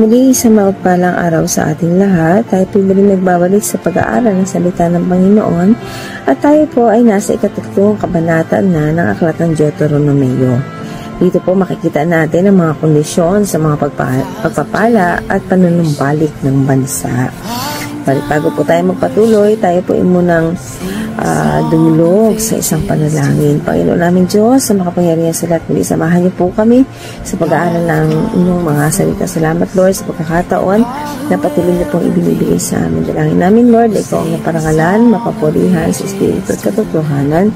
Muli, sa mapagpalang araw sa ating lahat, tayo po muli nagbabalik sa pag-aaral ng salita ng Panginoon at tayo po ay nasa ikatatlong kabanata na ng Aklat ng Deuteronomio. Dito po makikita natin ang mga kondisyon sa mga pagpapala at panunumbalik ng bansa. Bago po tayo magpatuloy, tayo po munang dumulog sa isang panalangin. Panginoon namin Diyos, sa makapangyarihan sa lahat, muli samahan niyo po kami sa pag-aaral ng inyong mga salita. Salamat Lord sa pagkakataon na patuloy niyo pong ibinibigay sa amin. Dalangin namin Lord, ikaw ang naparangalan, mapapurihan sa Espiritu at katotohanan.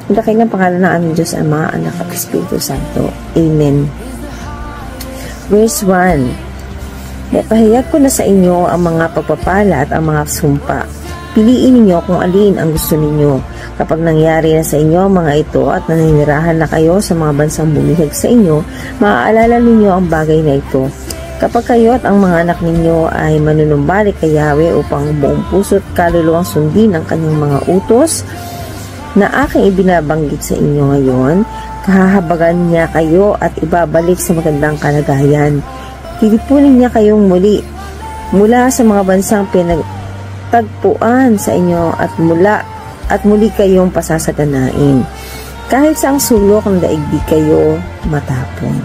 Ang dakay ng pangalan ng aming Diyos, Ama, Anak at Espiritu Santo. Amen. Verse 1. Napahayag ko na sa inyo ang mga pagpapala at ang mga sumpa. Piliin ninyo kung alin ang gusto ninyo. Kapag nangyari na sa inyo ang mga ito at naninirahan na kayo sa mga bansang bumihag sa inyo, maaalala ninyo ang bagay na ito. Kapag kayo at ang mga anak ninyo ay manunumbalik kay Yahweh upang buong puso't kaluluwang sundin ang kanyang mga utos na aking ibinabanggit sa inyo ngayon, kahahabagan niya kayo at ibabalik sa magandang kalagayan. Titipunin niya kayong mula sa mga bansang pinagtagpuan sa inyo at muli kayong pasasaganain. Kahit sa ang sulok ng daigdig kayo matapon.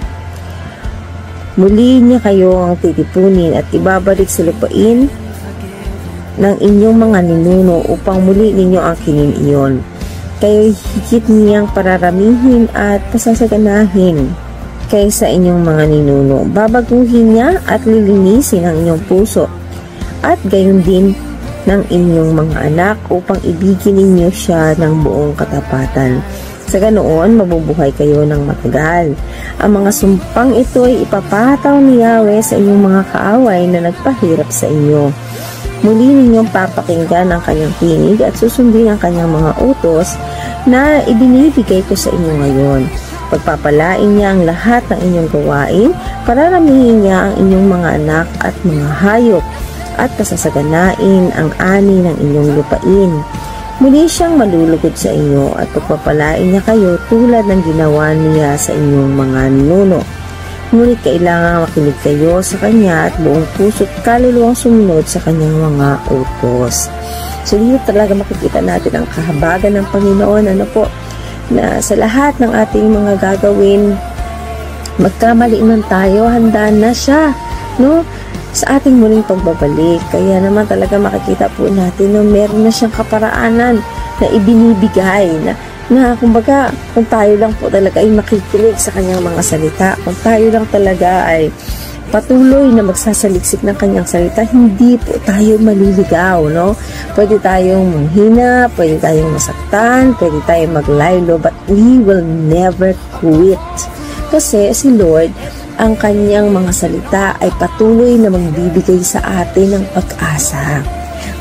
Muli niya kayong titipunin at ibabalik sa lupain ng inyong mga ninuno upang muli ninyo ang kinin iyon. Kayo higit niyang pararamihin at pasasaganahin kaysa inyong mga ninuno. Babaguhin niya at lilinisin ang inyong puso at gayon din ng inyong mga anak upang ibigin ninyo siya ng buong katapatan. Sa ganoon, mabubuhay kayo ng matagal. Ang mga sumpang ito ay ipapataw ni Yahweh sa inyong mga kaaway na nagpahirap sa inyo. Muli ninyong papakinggan ang kanyang tinig at susundin ang kanyang mga utos na ibinibigay ko sa inyo ngayon. Pagpapalain niya ang lahat ng inyong gawain, pararamihin niya ang inyong mga anak at mga hayop, at pasasaganain ang ani ng inyong lupain. Muli siyang malulugod sa inyo at pagpapalain niya kayo tulad ng ginawa niya sa inyong mga ninuno. Ngunit kailangan makinig kayo sa kanya at buong puso't kaluluwang sumunod sa kanyang mga utos. So dito talaga makikita natin ang kahabagan ng Panginoon. Na sa lahat ng ating mga gagawin, magkamali man tayo, handa na siya, no? Sa ating muling pagbabalik. Kaya naman talaga makikita po natin na meron na siyang kaparaanan na ibinibigay na kumbaga kung tayo lang po talaga ay makikinig sa kanyang mga salita, kung tayo lang talaga ay patuloy na magsasaliksik ng kanyang salita, hindi po tayo maliligaw, no? Pwede tayong manghina, pwede tayong masaktan, pwede tayong maglaylo, but we will never quit. Kasi si Lord, ang kanyang mga salita ay patuloy na magbibigay sa atin ng pag-asa.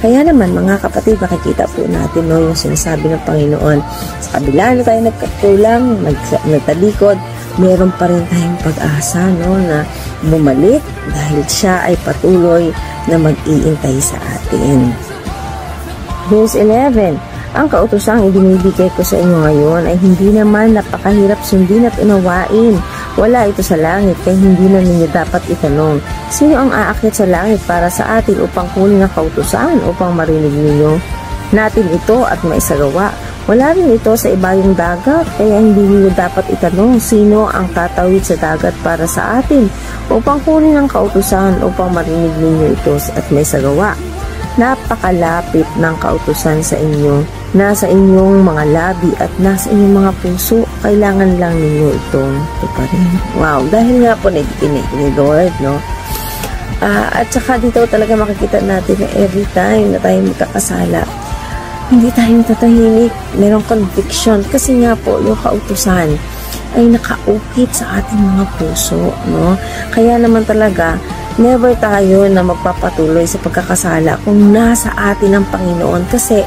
Kaya naman mga kapatid, makikita po natin no, yung sinasabi ng Panginoon. Sa kabila na tayo nagkakulang, nagtalikod, meron pa rin tayong pag-asa no, na bumalik dahil siya ay patuloy na mag-iintay sa atin. Verse 11. Ang kautosang ibinibigay ko sa inyo ngayon ay hindi naman napakahirap sundin at unawain. Wala ito sa langit kaya hindi na ninyo dapat itanong, sino ang aakyat sa langit para sa atin upang kunin ang kautusan upang marinig ninyo natin ito at maisagawa. Wala rin ito sa ibayong dagat kaya hindi ninyo dapat itanong, sino ang tatawid sa dagat para sa atin upang kunin ang kautusan upang marinig ninyo ito at maisagawa. Napakalapit ng kautusan sa inyo, nasa inyong mga labi at nasa inyong mga puso, kailangan lang ninyo itong tuparin. Wow, dahil nga po nakikinig ni Lord, no? At saka dito talaga makikita natin na every time na tayo magkakasala, hindi tayo tatahimik, merong conviction kasi nga po yung kautusan ay nakaukit sa ating mga puso, no? Kaya naman talaga never tayo na magpapatuloy sa pagkakasala kung nasa atin ang Panginoon kasi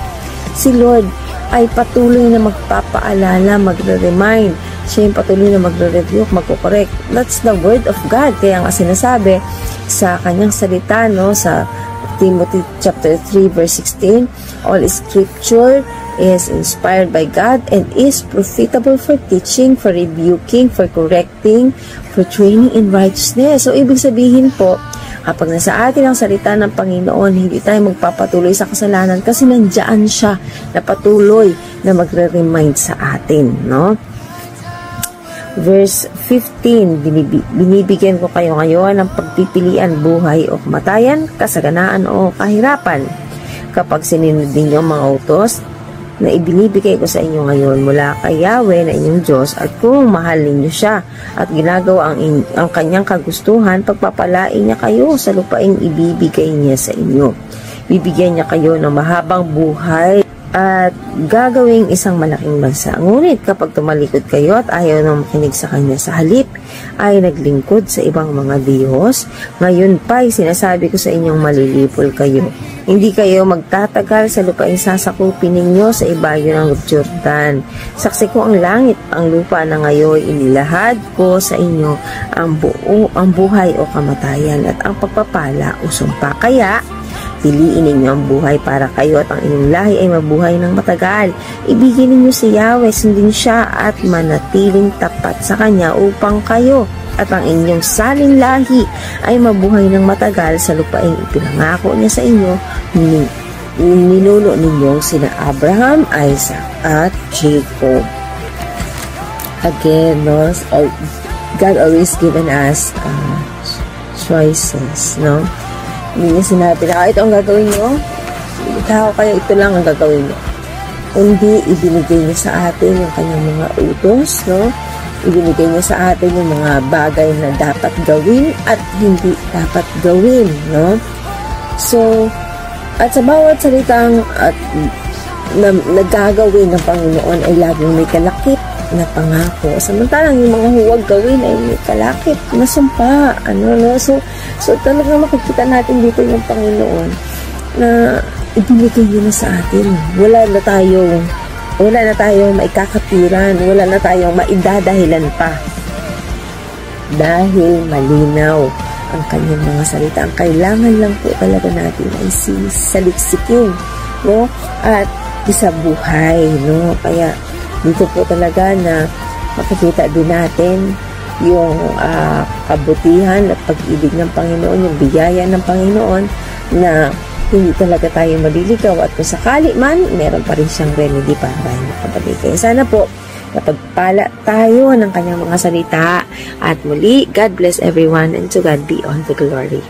si Lord ay patuloy na magpapaalala, magre-remind. Siya yung patuloy na magre-rebuke, magko-correct. That's the word of God. Kaya nga sinasabi sa kanyang salita, no, sa Timothy chapter 3 verse 16, all scripture is inspired by God and is profitable for teaching, for rebuking, for correcting, for training in righteousness. So, ibig sabihin po, Kapag nasa atin ang salita ng Panginoon, hindi tayo magpapatuloy sa kasalanan kasi nandiyan siya na patuloy na magre-remind sa atin, no? Verse 15, binibigyan ko kayo ngayon ng pagpipilian, buhay o kamatayan, kasaganaan o kahirapan. Kapag sinunod ninyo ang mga utos na ibinibigay ko sa inyo ngayon mula kay Yahweh na inyong Diyos, at kung mahal ninyo siya at ginagawa ang kanyang kagustuhan, pagpapalain niya kayo sa lupaing ibibigay niya sa inyo. Bibigyan niya kayo ng mahabang buhay at gagawing isang malaking bansa. Ngunit kapag tumalikod kayo at ayaw nang makinig sa kanya, sa halip ay naglingkod sa ibang mga Diyos, ngayon pa'y sinasabi ko sa inyong malilipol kayo. Hindi kayo magtatagal sa lupaing sasakupin ninyo sa ibayo ng Jordan. Saksi ko ang langit, ang lupa na ngayon inilahad ko sa inyo ang buhay o kamatayan at ang pagpapala o sumpa. Kaya piliin ninyo ang buhay para kayo at ang inyong lahi ay mabuhay ng matagal. Ibigin ninyo si Yahweh, sundin siya at manatiling tapat sa kanya upang kayo at ang inyong saling lahi ay mabuhay ng matagal sa lupaing ipinangako niya sa inyo, ninuno ninyong sina Abraham, Isaac at Jacob. Again, no, God always given us choices, no? Hindi niya sinabi na, ito ang gagawin nyo, ikaw kayo, ito lang ang gagawin nyo. Hindi, ibinigay niya sa atin yung kanyang mga utos, no? Ibinigay niya sa atin yung mga bagay na dapat gawin at hindi dapat gawin, no? So, at sa bawat salitang na gagawin ng Panginoon ay laging may kalakip na pangako. Samantalang yung mga huwag gawin ay may kalakip na sumpa, ano, no? So talagang makikita natin dito yung Panginoon na ibinigay niya na sa atin. Wala na tayong maikakatiran, wala na tayong maidadahilan pa. Dahil malinaw ang kanyang mga salita. Ang kailangan lang po talaga natin ay saliksikin, no? At isabuhay, no? Kaya dito po talaga na makikita din natin yung kabutihan at pag-ibig ng Panginoon, yung biyaya ng Panginoon na hindi talaga tayo maliligaw at kung sakali man, meron pa rin siyang remedy para makabalik. Kaya sana po, napagpala tayo ng kanyang mga salita. At muli, God bless everyone and to God be all the glory.